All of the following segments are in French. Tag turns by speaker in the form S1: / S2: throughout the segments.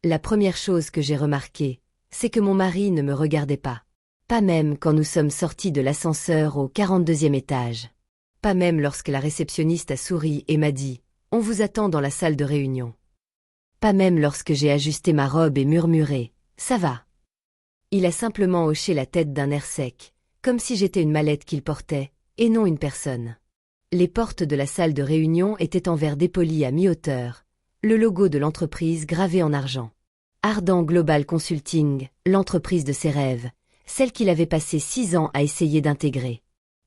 S1: La première chose que j'ai remarquée, c'est que mon mari ne me regardait pas. Pas même quand nous sommes sortis de l'ascenseur au 42e étage. Pas même lorsque la réceptionniste a souri et m'a dit « On vous attend dans la salle de réunion ». Pas même lorsque j'ai ajusté ma robe et murmuré « Ça va ». Il a simplement hoché la tête d'un air sec, comme si j'étais une mallette qu'il portait, et non une personne. Les portes de la salle de réunion étaient en verre dépoli à mi-hauteur, le logo de l'entreprise gravé en argent. Ardent Global Consulting, l'entreprise de ses rêves, celle qu'il avait passé 6 ans à essayer d'intégrer.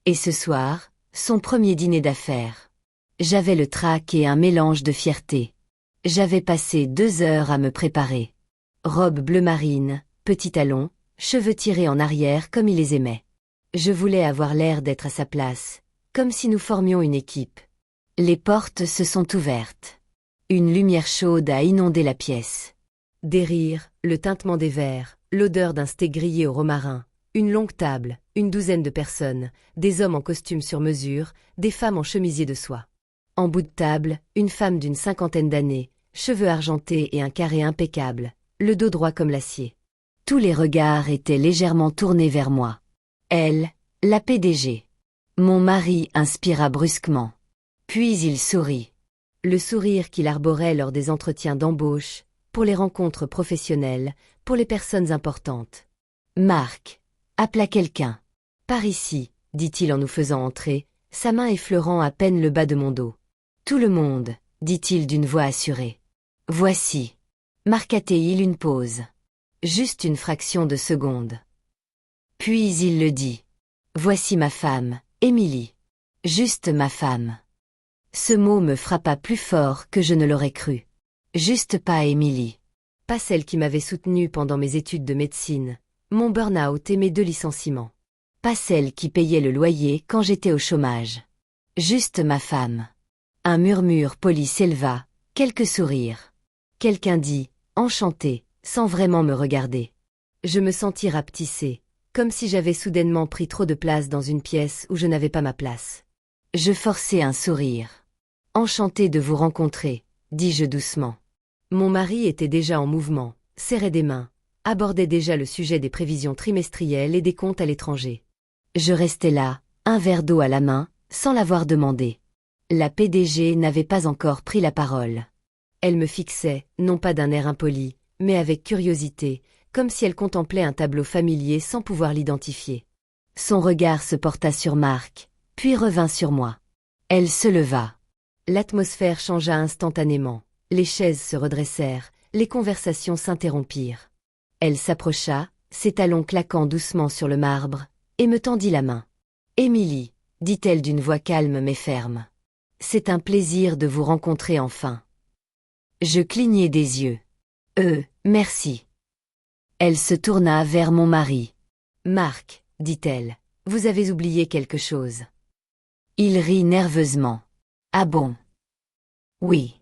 S1: Et ce soir, son premier dîner d'affaires. J'avais le trac et un mélange de fierté. J'avais passé 2 heures à me préparer. Robe bleu marine, petit talon, cheveux tirés en arrière comme il les aimait. Je voulais avoir l'air d'être à sa place, comme si nous formions une équipe. Les portes se sont ouvertes. Une lumière chaude a inondé la pièce. Des rires, le tintement des verres, l'odeur d'un steak grillé au romarin, une longue table, une douzaine de personnes, des hommes en costume sur mesure, des femmes en chemisier de soie. En bout de table, une femme d'une 50aine d'années, cheveux argentés et un carré impeccable, le dos droit comme l'acier. Tous les regards étaient légèrement tournés vers moi. Elle, la PDG. Mon mari inspira brusquement. Puis il sourit. Le sourire qu'il arborait lors des entretiens d'embauche, pour les rencontres professionnelles, pour les personnes importantes. Marc, appela quelqu'un. Par ici, dit-il en nous faisant entrer, sa main effleurant à peine le bas de mon dos. Tout le monde, dit-il d'une voix assurée. Voici. Marqua-t-il une pause. Juste une fraction de seconde. Puis il le dit. Voici ma femme, Émilie. Juste ma femme. Ce mot me frappa plus fort que je ne l'aurais cru. Juste pas Émilie. Pas celle qui m'avait soutenue pendant mes études de médecine, mon burn-out et mes 2 licenciements. Pas celle qui payait le loyer quand j'étais au chômage. Juste ma femme. Un murmure poli s'éleva, quelques sourires. Quelqu'un dit « enchanté » sans vraiment me regarder. Je me sentis rapetissée, comme si j'avais soudainement pris trop de place dans une pièce où je n'avais pas ma place. Je forçai un sourire. « Enchanté de vous rencontrer », dis-je doucement. Mon mari était déjà en mouvement, serrait des mains, abordait déjà le sujet des prévisions trimestrielles et des comptes à l'étranger. Je restais là, un verre d'eau à la main, sans l'avoir demandé. La PDG n'avait pas encore pris la parole. Elle me fixait, non pas d'un air impoli, mais avec curiosité, comme si elle contemplait un tableau familier sans pouvoir l'identifier. Son regard se porta sur Marc, puis revint sur moi. Elle se leva. L'atmosphère changea instantanément. Les chaises se redressèrent, les conversations s'interrompirent. Elle s'approcha, ses talons claquant doucement sur le marbre, et me tendit la main. « Émilie, » dit-elle d'une voix calme mais ferme. « C'est un plaisir de vous rencontrer enfin. » Je clignai des yeux. « Merci. » Elle se tourna vers mon mari. « Marc, » dit-elle, « vous avez oublié quelque chose. » Il rit nerveusement. « Ah bon ? » « Oui. »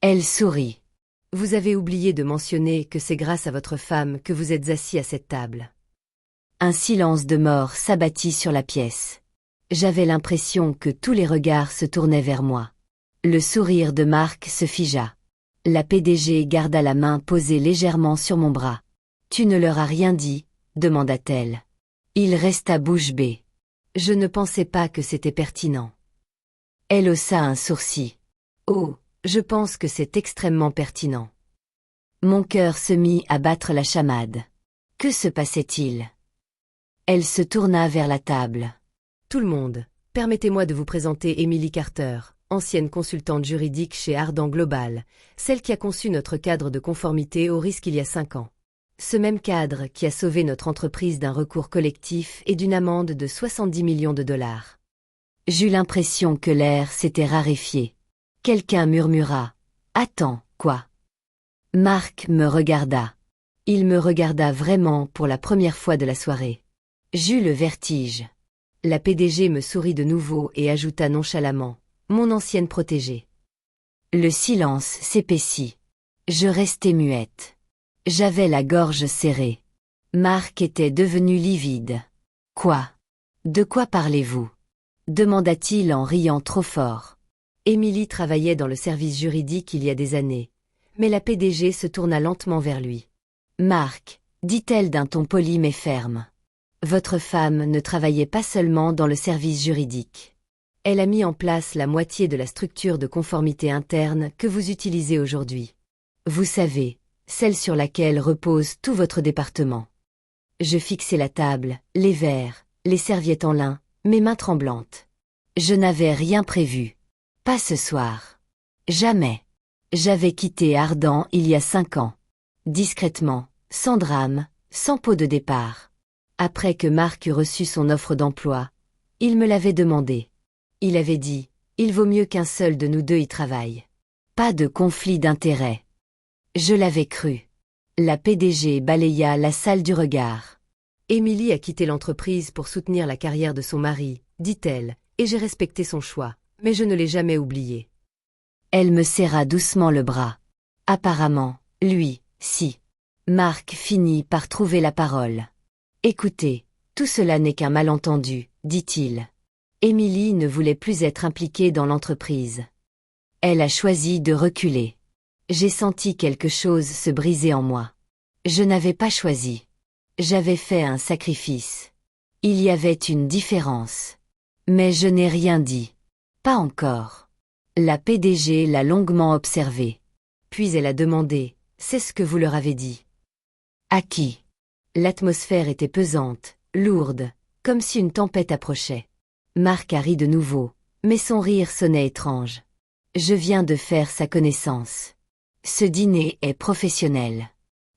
S1: Elle sourit. « Vous avez oublié de mentionner que c'est grâce à votre femme que vous êtes assis à cette table. » Un silence de mort s'abattit sur la pièce. J'avais l'impression que tous les regards se tournaient vers moi. Le sourire de Marc se figea. La PDG garda la main posée légèrement sur mon bras. « Tu ne leur as rien dit ?» demanda-t-elle. Il resta bouche bée. Je ne pensais pas que c'était pertinent. Elle haussa un sourcil. « Oh, je pense que c'est extrêmement pertinent. » Mon cœur se mit à battre la chamade. Que se passait-il? Elle se tourna vers la table. « Tout le monde, permettez-moi de vous présenter Émilie Carter, ancienne consultante juridique chez Ardent Global, celle qui a conçu notre cadre de conformité au risque il y a 5 ans. Ce même cadre qui a sauvé notre entreprise d'un recours collectif et d'une amende de 70 millions de dollars. » J'eus l'impression que l'air s'était raréfié. Quelqu'un murmura. « Attends, quoi ?» Marc me regarda. Il me regarda vraiment pour la première fois de la soirée. J'eus le vertige. La PDG me sourit de nouveau et ajouta nonchalamment. « Mon ancienne protégée. » Le silence s'épaissit. Je restai muette. J'avais la gorge serrée. Marc était devenu livide. « Quoi? De quoi parlez-vous ?» demanda-t-il en riant trop fort. Émilie travaillait dans le service juridique il y a des années, mais la PDG se tourna lentement vers lui. Marc, dit-elle d'un ton poli mais ferme. Votre femme ne travaillait pas seulement dans le service juridique. Elle a mis en place la moitié de la structure de conformité interne que vous utilisez aujourd'hui. Vous savez, celle sur laquelle repose tout votre département. Je fixai la table, les verres, les serviettes en lin, mes mains tremblantes. Je n'avais rien prévu. Pas ce soir. Jamais. J'avais quitté Ardan il y a 5 ans. Discrètement, sans drame, sans pot de départ. Après que Marc eut reçu son offre d'emploi, il me l'avait demandé. Il avait dit, il vaut mieux qu'un seul de nous deux y travaille. Pas de conflit d'intérêts. Je l'avais cru. La PDG balaya la salle du regard. Émilie a quitté l'entreprise pour soutenir la carrière de son mari, dit-elle, et j'ai respecté son choix, mais je ne l'ai jamais oublié. Elle me serra doucement le bras. Apparemment, lui, si. Marc finit par trouver la parole. Écoutez, tout cela n'est qu'un malentendu, dit-il. Émilie ne voulait plus être impliquée dans l'entreprise. Elle a choisi de reculer. J'ai senti quelque chose se briser en moi. Je n'avais pas choisi. J'avais fait un sacrifice. Il y avait une différence. Mais je n'ai rien dit. Pas encore. La PDG l'a longuement observé. Puis elle a demandé, c'est ce que vous leur avez dit. À qui? L'atmosphère était pesante, lourde, comme si une tempête approchait. Marc a ri de nouveau, mais son rire sonnait étrange. Je viens de faire sa connaissance. Ce dîner est professionnel.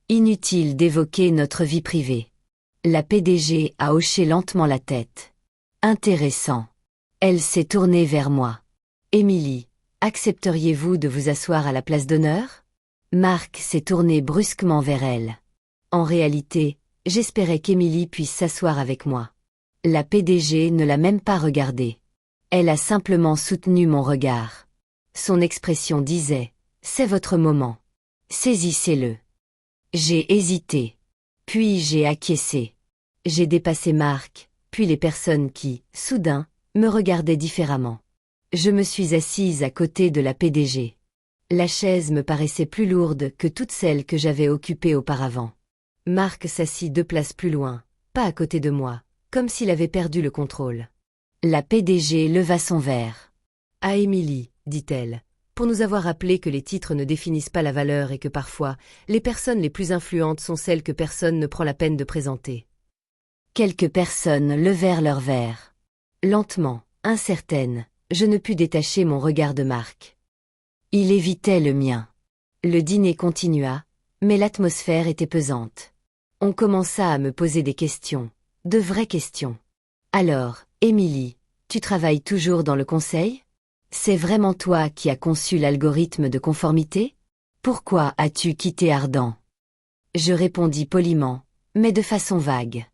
S1: Inutile d'évoquer notre vie privée. La PDG a hoché lentement la tête. Intéressant. Elle s'est tournée vers moi. Émilie, accepteriez-vous de vous asseoir à la place d'honneur? Marc s'est tourné brusquement vers elle. En réalité, j'espérais qu'Émilie puisse s'asseoir avec moi. La PDG ne l'a même pas regardée. Elle a simplement soutenu mon regard. Son expression disait, c'est votre moment. Saisissez-le. J'ai hésité. Puis j'ai acquiescé. J'ai dépassé Marc, puis les personnes qui, soudain, me regardaient différemment. Je me suis assise à côté de la PDG. La chaise me paraissait plus lourde que toutes celles que j'avais occupées auparavant. Marc s'assit 2 places plus loin, pas à côté de moi, comme s'il avait perdu le contrôle. La PDG leva son verre. À Émilie, dit-elle, pour nous avoir rappelé que les titres ne définissent pas la valeur et que parfois, les personnes les plus influentes sont celles que personne ne prend la peine de présenter. Quelques personnes levèrent leurs verres. Lentement, incertaine, je ne pus détacher mon regard de Marc. Il évitait le mien. Le dîner continua, mais l'atmosphère était pesante. On commença à me poser des questions, de vraies questions. Alors, Émilie, tu travailles toujours dans le conseil? C'est vraiment toi qui as conçu l'algorithme de conformité? Pourquoi as-tu quitté Ardan? Je répondis poliment, mais de façon vague.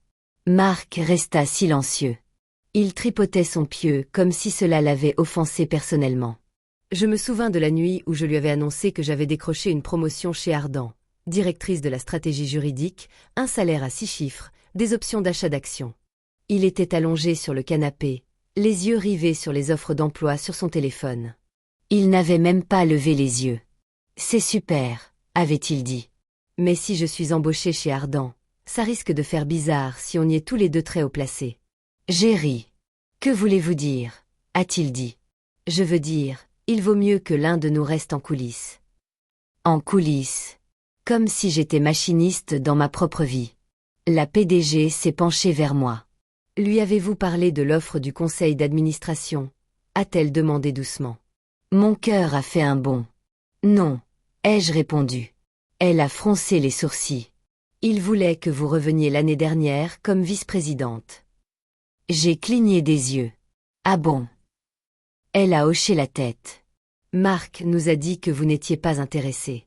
S1: Marc resta silencieux. Il tripotait son pieu comme si cela l'avait offensé personnellement. Je me souvins de la nuit où je lui avais annoncé que j'avais décroché une promotion chez Ardan, directrice de la stratégie juridique, un salaire à 6 chiffres, des options d'achat d'actions. Il était allongé sur le canapé, les yeux rivés sur les offres d'emploi sur son téléphone. Il n'avait même pas levé les yeux. « C'est super », avait-il dit. « Mais si je suis embauché chez Ardan, ça risque de faire bizarre si on y est tous les deux très haut placés. » J'ai ri. « Que voulez-vous dire » a-t-il dit. « Je veux dire, il vaut mieux que l'un de nous reste en coulisses. » En coulisses. Comme si j'étais machiniste dans ma propre vie. La PDG s'est penchée vers moi. « Lui avez-vous parlé de l'offre du conseil d'administration » a-t-elle demandé doucement. Mon cœur a fait un bond. « Non » ai-je répondu. Elle a froncé les sourcils. « Il voulait que vous reveniez l'année dernière comme vice-présidente. » J'ai cligné des yeux. « Ah bon ?» Elle a hoché la tête. « Marc nous a dit que vous n'étiez pas intéressé. »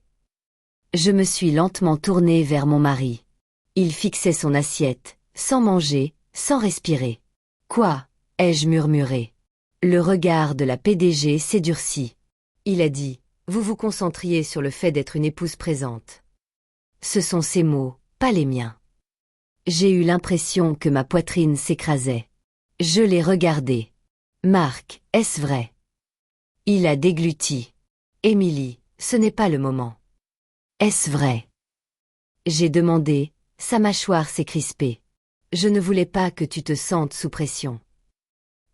S1: Je me suis lentement tournée vers mon mari. Il fixait son assiette, sans manger, sans respirer. « Quoi » ai-je murmuré. Le regard de la PDG s'est durci. Il a dit, vous vous concentriez sur le fait d'être une épouse présente. Ce sont ses mots, pas les miens. J'ai eu l'impression que ma poitrine s'écrasait. Je l'ai regardé. Marc, est-ce vrai? Il a dégluti. Émilie, ce n'est pas le moment. Est-ce vrai? J'ai demandé, sa mâchoire s'est crispée. Je ne voulais pas que tu te sentes sous pression.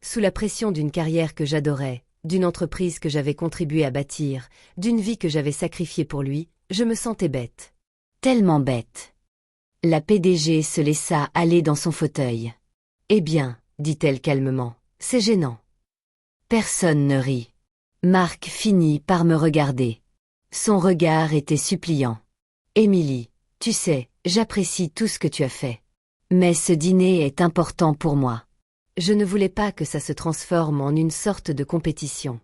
S1: Sous la pression d'une carrière que j'adorais, d'une entreprise que j'avais contribué à bâtir, d'une vie que j'avais sacrifiée pour lui, je me sentais bête. Tellement bête. La PDG se laissa aller dans son fauteuil. Eh bien, dit-elle calmement, c'est gênant. Personne ne rit. Marc finit par me regarder. Son regard était suppliant. Émilie, tu sais, j'apprécie tout ce que tu as fait. Mais ce dîner est important pour moi. Je ne voulais pas que ça se transforme en une sorte de compétition.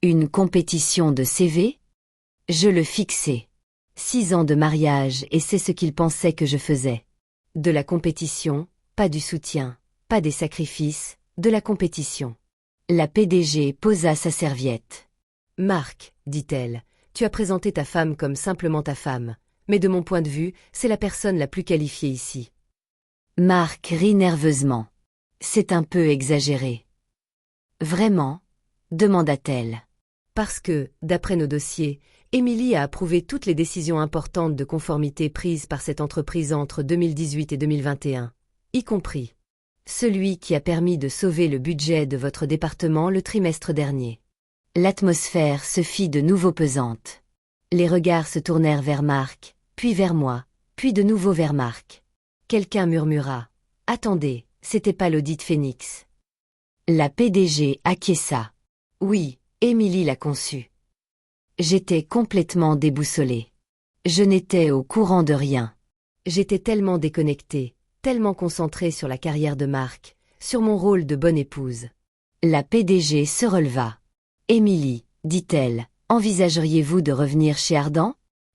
S1: Une compétition de CV? Je le fixais. 6 ans de mariage et c'est ce qu'il pensait que je faisais. De la compétition, pas du soutien, pas des sacrifices, de la compétition. La PDG posa sa serviette. Marc, dit-elle, tu as présenté ta femme comme simplement ta femme, mais de mon point de vue, c'est la personne la plus qualifiée ici. Marc rit nerveusement. C'est un peu exagéré. Vraiment? Demanda-t-elle. Parce que, d'après nos dossiers, Émilie a approuvé toutes les décisions importantes de conformité prises par cette entreprise entre 2018 et 2021, y compris celui qui a permis de sauver le budget de votre département le trimestre dernier. L'atmosphère se fit de nouveau pesante. Les regards se tournèrent vers Marc, puis vers moi, puis de nouveau vers Marc. Quelqu'un murmura. « Attendez, c'était pas l'audit Phoenix. » La PDG acquiesça. Oui, Émilie l'a conçu. J'étais complètement déboussolée. Je n'étais au courant de rien. J'étais tellement déconnectée, tellement concentrée sur la carrière de Marc, sur mon rôle de bonne épouse. La PDG se releva. « Émilie, dit-elle, envisageriez-vous de revenir chez Ardent?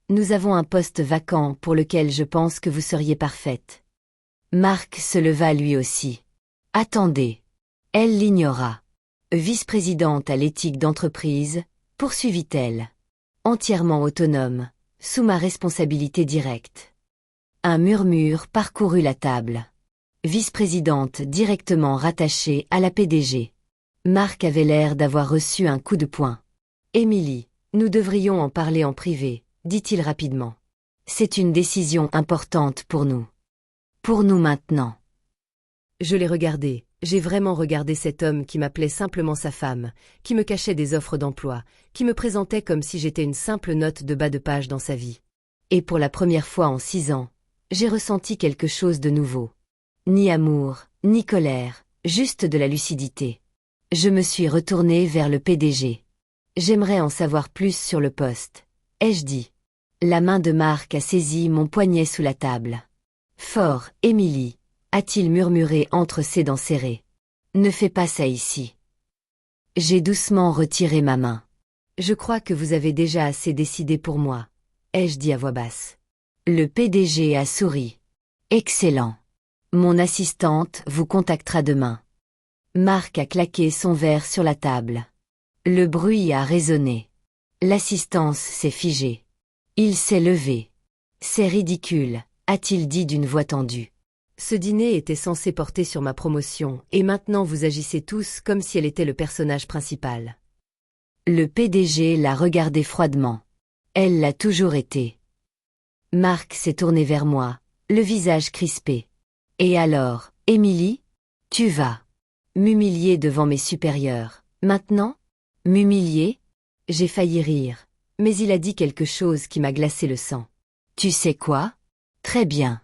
S1: Nous avons un poste vacant pour lequel je pense que vous seriez parfaite. » Marc se leva lui aussi. « Attendez. » Elle l'ignora. « Vice-présidente à l'éthique d'entreprise, poursuivit-elle. Entièrement autonome, sous ma responsabilité directe. » Un murmure parcourut la table. Vice-présidente directement rattachée à la PDG. Marc avait l'air d'avoir reçu un coup de poing. « Émilie, nous devrions en parler en privé, dit-il rapidement. C'est une décision importante pour nous. Pour nous maintenant. » Je l'ai regardé, j'ai vraiment regardé cet homme qui m'appelait simplement sa femme, qui me cachait des offres d'emploi, qui me présentait comme si j'étais une simple note de bas de page dans sa vie. Et pour la première fois en 6 ans, j'ai ressenti quelque chose de nouveau. Ni amour, ni colère, juste de la lucidité. Je me suis retournée vers le PDG. J'aimerais en savoir plus sur le poste, ai-je dit. La main de Marc a saisi mon poignet sous la table. Fort, Émilie, a-t-il murmuré entre ses dents serrées. Ne fais pas ça ici. J'ai doucement retiré ma main. Je crois que vous avez déjà assez décidé pour moi, ai-je dit à voix basse. Le PDG a souri. Excellent. Mon assistante vous contactera demain. Marc a claqué son verre sur la table. Le bruit a résonné. L'assistance s'est figée. Il s'est levé. C'est ridicule, a-t-il dit d'une voix tendue. Ce dîner était censé porter sur ma promotion, et maintenant vous agissez tous comme si elle était le personnage principal. Le PDG l'a regardé froidement. Elle l'a toujours été. Marc s'est tourné vers moi, le visage crispé. Et alors, Émilie? Tu vas m'humilier devant mes supérieurs, maintenant? M'humilier? J'ai failli rire, mais il a dit quelque chose qui m'a glacé le sang. Tu sais quoi? Très bien.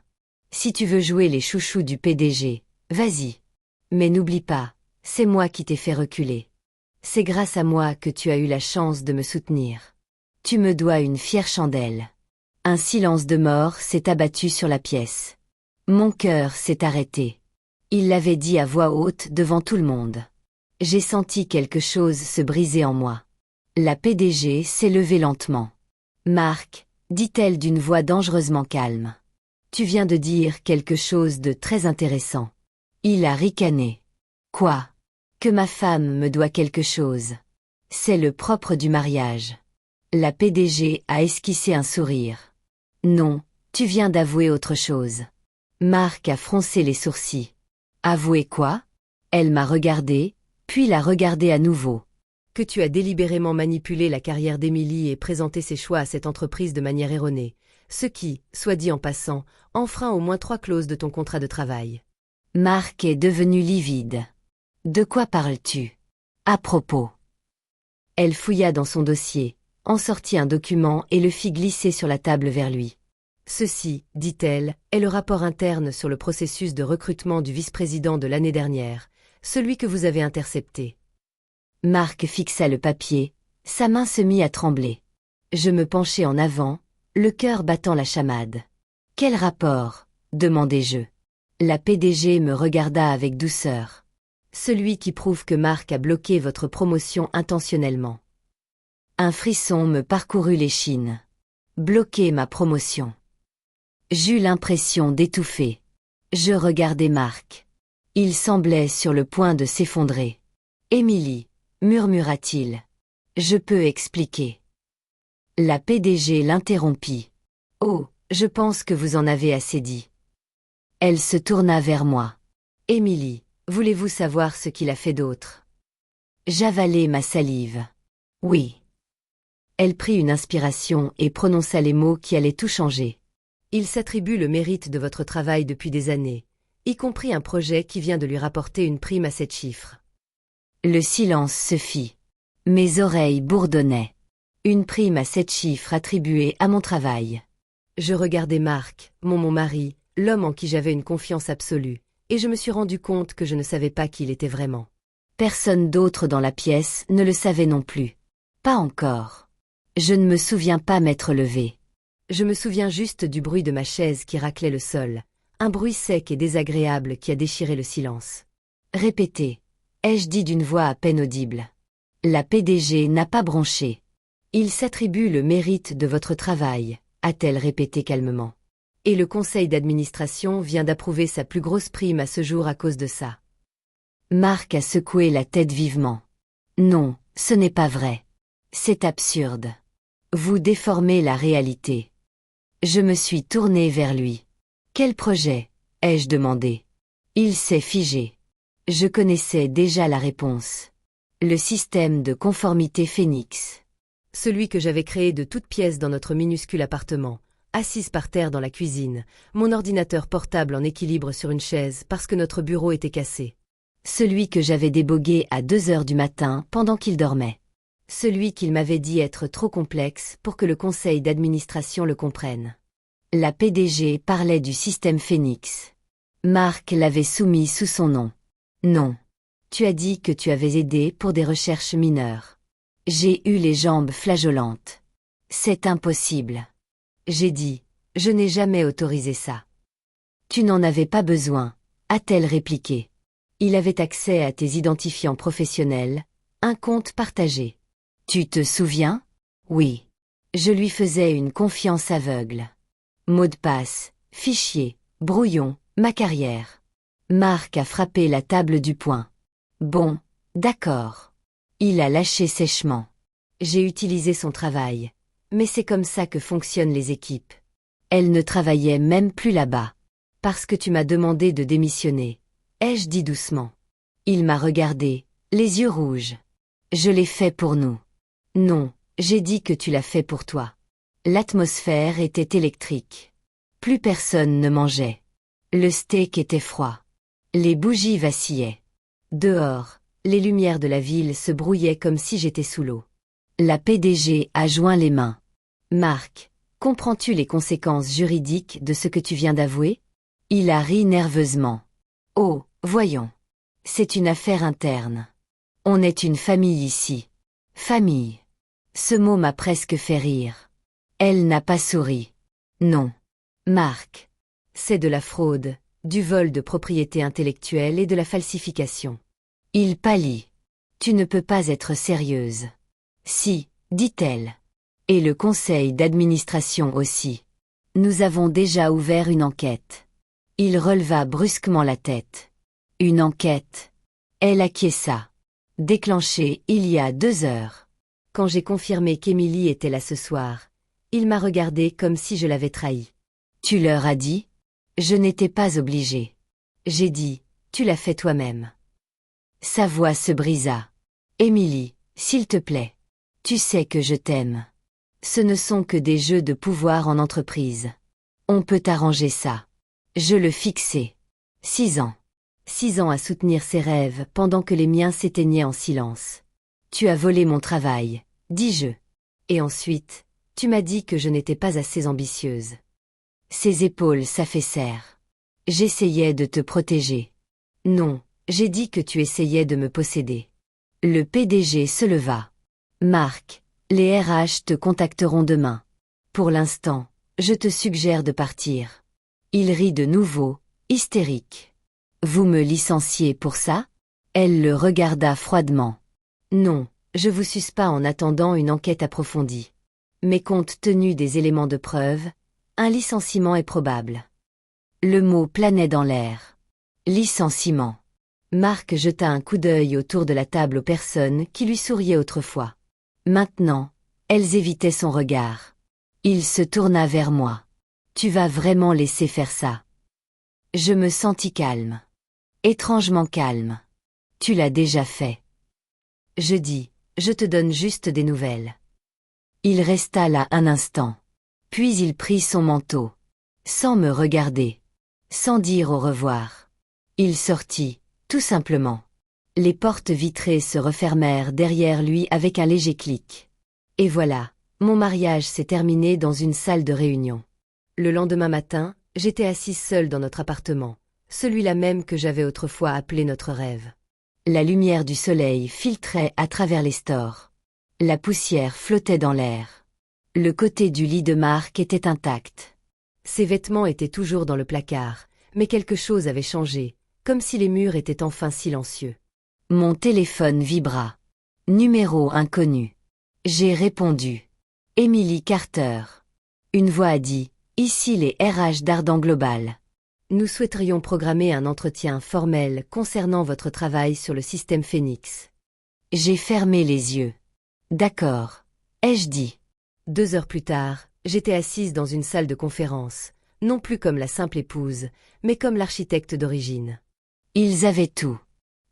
S1: Si tu veux jouer les chouchous du PDG, vas-y. Mais n'oublie pas, c'est moi qui t'ai fait reculer. C'est grâce à moi que tu as eu la chance de me soutenir. Tu me dois une fière chandelle. Un silence de mort s'est abattu sur la pièce. Mon cœur s'est arrêté. Il l'avait dit à voix haute devant tout le monde. J'ai senti quelque chose se briser en moi. La PDG s'est levée lentement. Marc, dit-elle d'une voix dangereusement calme. Tu viens de dire quelque chose de très intéressant. Il a ricané. Quoi? Que ma femme me doit quelque chose. C'est le propre du mariage. La PDG a esquissé un sourire. Non, tu viens d'avouer autre chose. Marc a froncé les sourcils. Avouer quoi? Elle m'a regardé, puis l'a regardé à nouveau. que tu as délibérément manipulé la carrière d'Émilie et présenté ses choix à cette entreprise de manière erronée, ce qui, soit dit en passant, enfreint au moins 3 clauses de ton contrat de travail.
S2: Marc est devenu livide. De quoi parles-tu? À propos.
S1: Elle fouilla dans son dossier, en sortit un document et le fit glisser sur la table vers lui. Ceci, dit-elle, est le rapport interne sur le processus de recrutement du vice-président de l'année dernière, celui que vous avez intercepté.
S2: Marc fixa le papier, sa main se mit à trembler. Je me penchai en avant, le cœur battant la chamade. Quel rapport? Demandai-je. La PDG me regarda avec douceur.
S1: Celui qui prouve que Marc a bloqué votre promotion intentionnellement.
S2: Un frisson me parcourut l'échine. Bloquer ma promotion. J'eus l'impression d'étouffer. Je regardai Marc. Il semblait sur le point de s'effondrer. Émilie, murmura-t-il. Je peux expliquer. La PDG l'interrompit. Oh, je pense que vous en avez assez dit. Elle se tourna vers moi.
S1: Émilie, voulez-vous savoir ce qu'il a fait d'autre?
S2: J'avalai ma salive. Oui.
S1: Elle prit une inspiration et prononça les mots qui allaient tout changer. Il s'attribue le mérite de votre travail depuis des années, y compris un projet qui vient de lui rapporter une prime à 7 chiffres.
S2: Le silence se fit. Mes oreilles bourdonnaient. Une prime à 7 chiffres attribuée à mon travail.
S1: Je regardais Marc, mon mari, l'homme en qui j'avais une confiance absolue, et je me suis rendu compte que je ne savais pas qui il était vraiment.
S2: Personne d'autre dans la pièce ne le savait non plus. Pas encore. Je ne me souviens pas m'être levé.
S1: Je me souviens juste du bruit de ma chaise qui raclait le sol, un bruit sec et désagréable qui a déchiré le silence.
S2: Répétez, ai-je dit d'une voix à peine audible. La PDG n'a pas bronché.
S1: Il s'attribue le mérite de votre travail, a-t-elle répété calmement. Et le conseil d'administration vient d'approuver sa plus grosse prime à ce jour à cause de ça.
S2: Marc a secoué la tête vivement. Non, ce n'est pas vrai. C'est absurde. Vous déformez la réalité. Je me suis tournée vers lui. Quel projet? Ai-je demandé. Il s'est figé. Je connaissais déjà la réponse. Le système de conformité Phoenix.
S1: Celui que j'avais créé de toutes pièces dans notre minuscule appartement, assise par terre dans la cuisine, mon ordinateur portable en équilibre sur une chaise parce que notre bureau était cassé.
S2: Celui que j'avais débogué à 2 heures du matin pendant qu'il dormait.
S1: Celui qu'il m'avait dit être trop complexe pour que le conseil d'administration le comprenne.
S2: La PDG parlait du système Phoenix. Marc l'avait soumis sous son nom. Non. Tu as dit que tu avais aidé pour des recherches mineures. J'ai eu les jambes flageolantes. C'est impossible.
S1: J'ai dit, je n'ai jamais autorisé ça.
S2: Tu n'en avais pas besoin, a-t-elle répliqué.
S1: Il avait accès à tes identifiants professionnels, un compte partagé.
S2: Tu te souviens? Oui. Je lui faisais une confiance aveugle. Mot de passe, fichier, brouillon, ma carrière. Marc a frappé la table du poing. Bon, d'accord. Il a lâché sèchement.
S1: J'ai utilisé son travail. Mais c'est comme ça que fonctionnent les équipes.
S2: Elle ne travaillait même plus là-bas.
S1: Parce que tu m'as demandé de démissionner, ai-je dit doucement.
S2: Il m'a regardé, les yeux rouges. Je l'ai fait pour nous.
S1: Non, j'ai dit que tu l'as fait pour toi.
S2: L'atmosphère était électrique. Plus personne ne mangeait. Le steak était froid. Les bougies vacillaient.
S1: Dehors, les lumières de la ville se brouillaient comme si j'étais sous l'eau.
S2: La PDG a joint les mains.
S1: Marc, comprends-tu les conséquences juridiques de ce que tu viens d'avouer?
S2: Il a ri nerveusement. Oh, voyons. C'est une affaire interne. On est une famille ici. Famille. Ce mot m'a presque fait rire. Elle n'a pas souri. Non. Marc.
S1: C'est de la fraude, du vol de propriété intellectuelle et de la falsification.
S2: Il pâlit. Tu ne peux pas être sérieuse. Si, dit-elle. Et le conseil d'administration aussi. Nous avons déjà ouvert une enquête. Il releva brusquement la tête. Une enquête. Elle acquiesça. Déclenchée il y a 2 heures.
S1: Quand j'ai confirmé qu'Émilie était là ce soir, il m'a regardé comme si je l'avais trahi.
S2: Tu leur as dit? Je n'étais pas obligée.
S1: J'ai dit, tu l'as fait toi-même.
S2: Sa voix se brisa.
S1: Émilie,
S2: S'il te plaît. Tu sais que je t'aime. Ce ne sont que des jeux de pouvoir en entreprise. On peut arranger ça. Je le fixais. 6 ans. 6 ans à soutenir ses rêves pendant que les miens s'éteignaient en silence. Tu as volé mon travail, dis-je. Et ensuite, tu m'as dit que je n'étais pas assez ambitieuse. Ses épaules s'affaissèrent. J'essayais de te protéger. Non, j'ai dit que tu essayais de me posséder. Le PDG se leva. Marc, les RH te contacteront demain. Pour l'instant, je te suggère de partir. Il rit de nouveau, hystérique. Vous me licenciez pour ça? Elle le regarda froidement. Non, je vous suce pas en attendant une enquête approfondie. Mais compte tenu des éléments de preuve, un licenciement est probable. Le mot planait dans l'air. Licenciement. Marc jeta un coup d'œil autour de la table aux personnes qui lui souriaient autrefois. Maintenant, elles évitaient son regard. Il se tourna vers moi. Tu vas vraiment laisser faire ça? Je me sentis calme. Étrangement calme. Tu l'as déjà fait. Je dis, je te donne juste des nouvelles. Il resta là un instant. Puis il prit son manteau. Sans me regarder. Sans dire au revoir. Il sortit, tout simplement. Les portes vitrées se refermèrent derrière lui avec un léger clic. Et voilà, mon mariage s'est terminé dans une salle de réunion. Le lendemain matin, j'étais assise seule dans notre appartement, celui-là même que j'avais autrefois appelé notre rêve. La lumière du soleil filtrait à travers les stores. La poussière flottait dans l'air. Le côté du lit de Marc était intact. Ses vêtements étaient toujours dans le placard, mais quelque chose avait changé, comme si les murs étaient enfin silencieux. Mon téléphone vibra. Numéro inconnu. J'ai répondu. Emily Carter. Une voix a dit, ici les RH d'Ardent Global. Nous souhaiterions programmer un entretien formel concernant votre travail sur le système Phoenix. J'ai fermé les yeux. D'accord, ai-je dit. 2 heures plus tard, j'étais assise dans une salle de conférence, non plus comme la simple épouse, mais comme l'architecte d'origine. Ils avaient tout.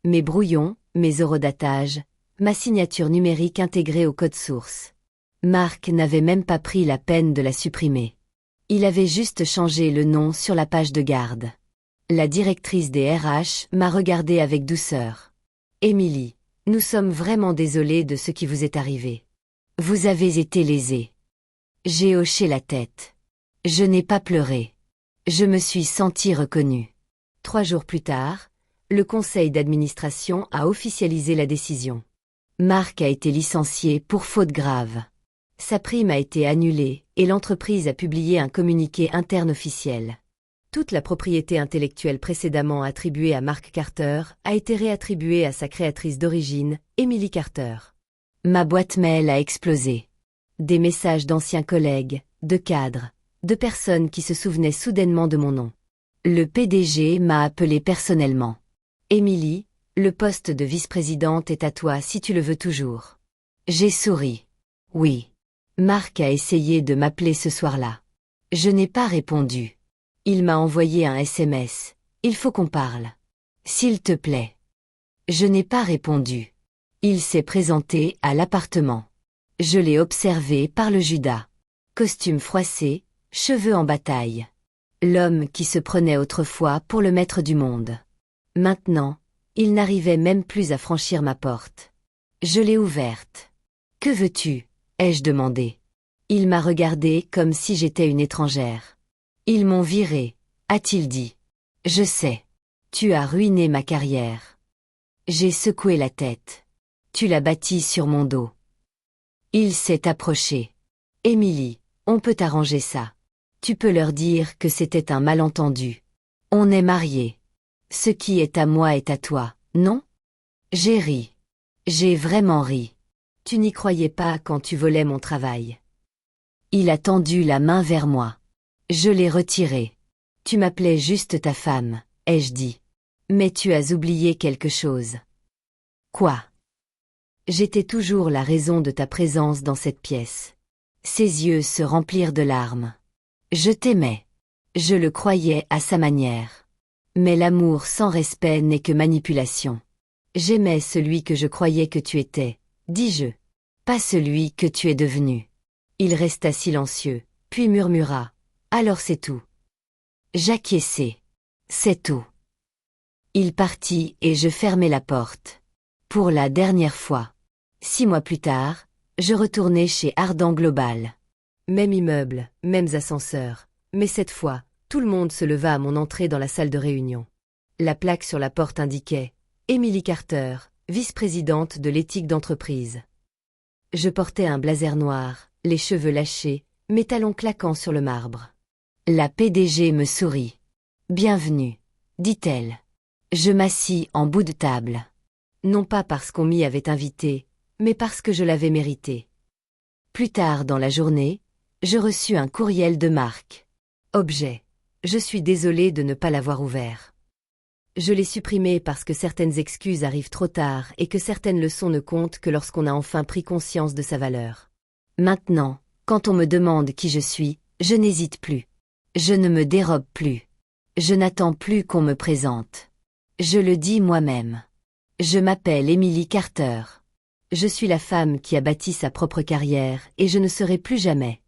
S2: Mes brouillons, mes horodatage, ma signature numérique intégrée au code source. Marc n'avait même pas pris la peine de la supprimer. Il avait juste changé le nom sur la page de garde. La directrice des RH m'a regardé avec douceur. Emily, nous sommes vraiment désolés de ce qui vous est arrivé. Vous avez été lésée. J'ai hoché la tête. Je n'ai pas pleuré. Je me suis sentie reconnue. 3 jours plus tard, le conseil d'administration a officialisé la décision. Marc a été licencié pour faute grave. Sa prime a été annulée et l'entreprise a publié un communiqué interne officiel. Toute la propriété intellectuelle précédemment attribuée à Marc Carter a été réattribuée à sa créatrice d'origine, Emily Carter. Ma boîte mail a explosé. Des messages d'anciens collègues, de cadres, de personnes qui se souvenaient soudainement de mon nom. Le PDG m'a appelé personnellement. Emily, le poste de vice-présidente est à toi si tu le veux toujours. J'ai souri. Oui. Marc a essayé de m'appeler ce soir-là. Je n'ai pas répondu. Il m'a envoyé un SMS. Il faut qu'on parle. S'il te plaît. Je n'ai pas répondu. Il s'est présenté à l'appartement. Je l'ai observé par le Judas. Costume froissé, cheveux en bataille. L'homme qui se prenait autrefois pour le maître du monde. Maintenant, il n'arrivait même plus à franchir ma porte. Je l'ai ouverte. « Que veux-tu » ai-je demandé. Il m'a regardé comme si j'étais une étrangère. « Ils m'ont viré » a-t-il dit. « Je sais. Tu as ruiné ma carrière. » J'ai secoué la tête. « Tu l'as bâtie sur mon dos. » Il s'est approché. « Emily, on peut arranger ça. Tu peux leur dire que c'était un malentendu. On est mariés. Ce qui est à moi est à toi, non ? » J'ai ri. J'ai vraiment ri. Tu n'y croyais pas quand tu volais mon travail. Il a tendu la main vers moi. Je l'ai retirée. Tu m'appelais juste ta femme, ai-je dit. Mais tu as oublié quelque chose. Quoi ? J'étais toujours la raison de ta présence dans cette pièce. Ses yeux se remplirent de larmes. Je t'aimais. Je le croyais à sa manière. Mais l'amour sans respect n'est que manipulation. J'aimais celui que je croyais que tu étais, dis-je. Pas celui que tu es devenu. Il resta silencieux, puis murmura. Alors c'est tout. J'acquiesçai. C'est tout. Il partit et je fermai la porte. Pour la dernière fois. 6 mois plus tard, je retournai chez Ardent Global.
S1: Même immeuble, mêmes ascenseurs. Mais cette fois, tout le monde se leva à mon entrée dans la salle de réunion. La plaque sur la porte indiquait « Émilie Carter, vice-présidente de l'éthique d'entreprise ». Je portais un blazer noir, les cheveux lâchés, mes talons claquant sur le marbre.
S2: La PDG me sourit. « Bienvenue », dit-elle. Je m'assis en bout de table.
S1: Non pas parce qu'on m'y avait invité, mais parce que je l'avais mérité.
S2: Plus tard dans la journée, je reçus un courriel de Marc.
S1: Objet. Je suis désolé de ne pas l'avoir ouvert. Je l'ai supprimé parce que certaines excuses arrivent trop tard et que certaines leçons ne comptent que lorsqu'on a enfin pris conscience de sa valeur.
S2: Maintenant, quand on me demande qui je suis, je n'hésite plus. Je ne me dérobe plus. Je n'attends plus qu'on me présente. Je le dis moi-même. Je m'appelle Émilie Carter.
S1: Je suis la femme qui a bâti sa propre carrière et je ne serai plus jamais